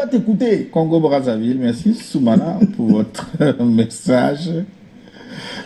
t'écouter. Congo-Brazzaville, merci Soumana pour votre message.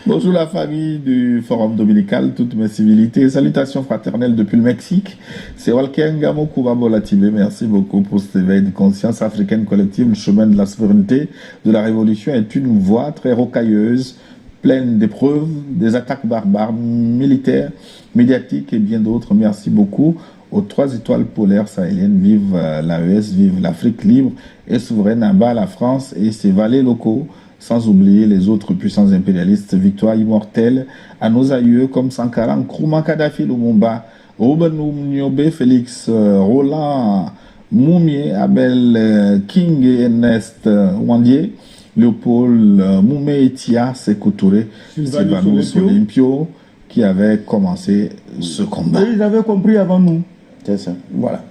Bonjour la famille du Forum Dominical, toutes mes civilités. Salutations fraternelles depuis le Mexique. C'est Walkenga Mokuba Bolatibé. Merci beaucoup pour cet éveil de conscience africaine collective. Le chemin de la souveraineté, de la révolution est une voie très rocailleuse, pleine d'épreuves, des attaques barbares, militaires, médiatiques et bien d'autres. Merci beaucoup aux 3 étoiles polaires sahéliennes. Vive l'AES, vive l'Afrique libre et souveraine. À bas la France et ses valets locaux. Sans oublier les autres puissances impérialistes. Victoire immortelle à nos aïeux comme Sankara, Nkrumah, Kadhafi, Lumumba, Ruben Nyobe, Félix, Roland, Moumier, Abel, King et Ernest Wandier, Léopold, Moumé Etia, Sékou Touré, Sylvanus Olympio, qui avait commencé ce combat. Ils avaient compris avant nous. C'est ça. Voilà.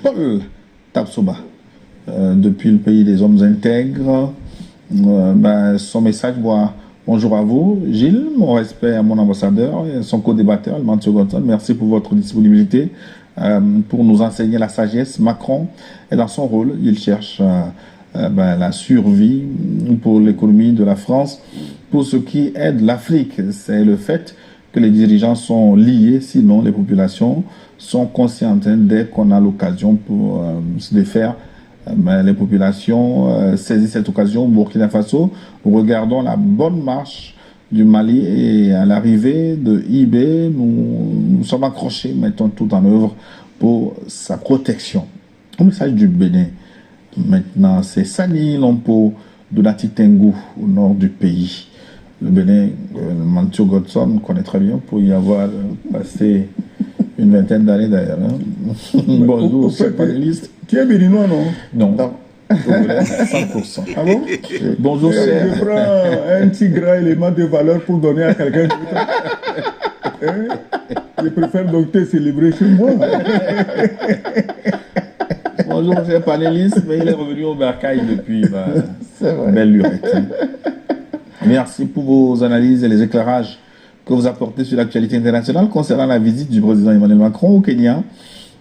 Paul Tapsoba, depuis le pays des hommes intègres. Son message, bonjour à vous, Gilles, mon respect à mon ambassadeur et son co-débatteur, le Mathieu Gonton. Merci pour votre disponibilité pour nous enseigner la sagesse. Macron est dans son rôle, il cherche la survie pour l'économie de la France. Pour ce qui aide l'Afrique, c'est le fait que les dirigeants sont liés, sinon les populations sont conscientes dès qu'on a l'occasion pour se défaire. Les populations saisissent cette occasion. Au Burkina Faso, nous regardons la bonne marche du Mali et à l'arrivée de IB, nous sommes accrochés, mettons tout en œuvre pour sa protection. Le message du Bénin, maintenant, c'est Sani Lompo de Latitengu, au nord du pays. Le Bénin, Mathieu Godson connaît très bien pour y avoir passé une vingtaine d'années d'ailleurs. Bonjour, chers panélistes. Tu es béninois, non? Non. 100%. Ah bon? Bonjour, cher. Je prends un petit grand élément de valeur pour donner à quelqu'un d'autre. Je préfère donc te célébrer chez moi. Bonjour, cher panéliste, mais il est revenu au bercail depuis belle lurette. Merci pour vos analyses et les éclairages que vous apportez sur l'actualité internationale concernant la visite du président Emmanuel Macron au Kenya.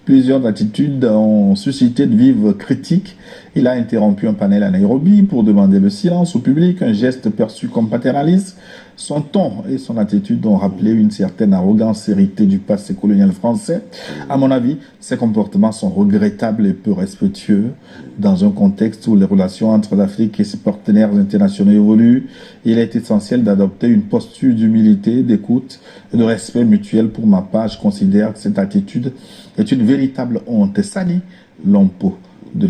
Plusieurs attitudes ont suscité de vives critiques. Il a interrompu un panel à Nairobi pour demander le silence au public, un geste perçu comme paternaliste. Son ton et son attitude ont rappelé une certaine arrogance héritée du passé colonial français. À mon avis, ces comportements sont regrettables et peu respectueux dans un contexte où les relations entre l'Afrique et ses partenaires internationaux évoluent. Il est essentiel d'adopter une posture d'humilité, d'écoute et de respect mutuel. Pour ma part, je considère que cette attitude est une véritable honte. Sani Lompo de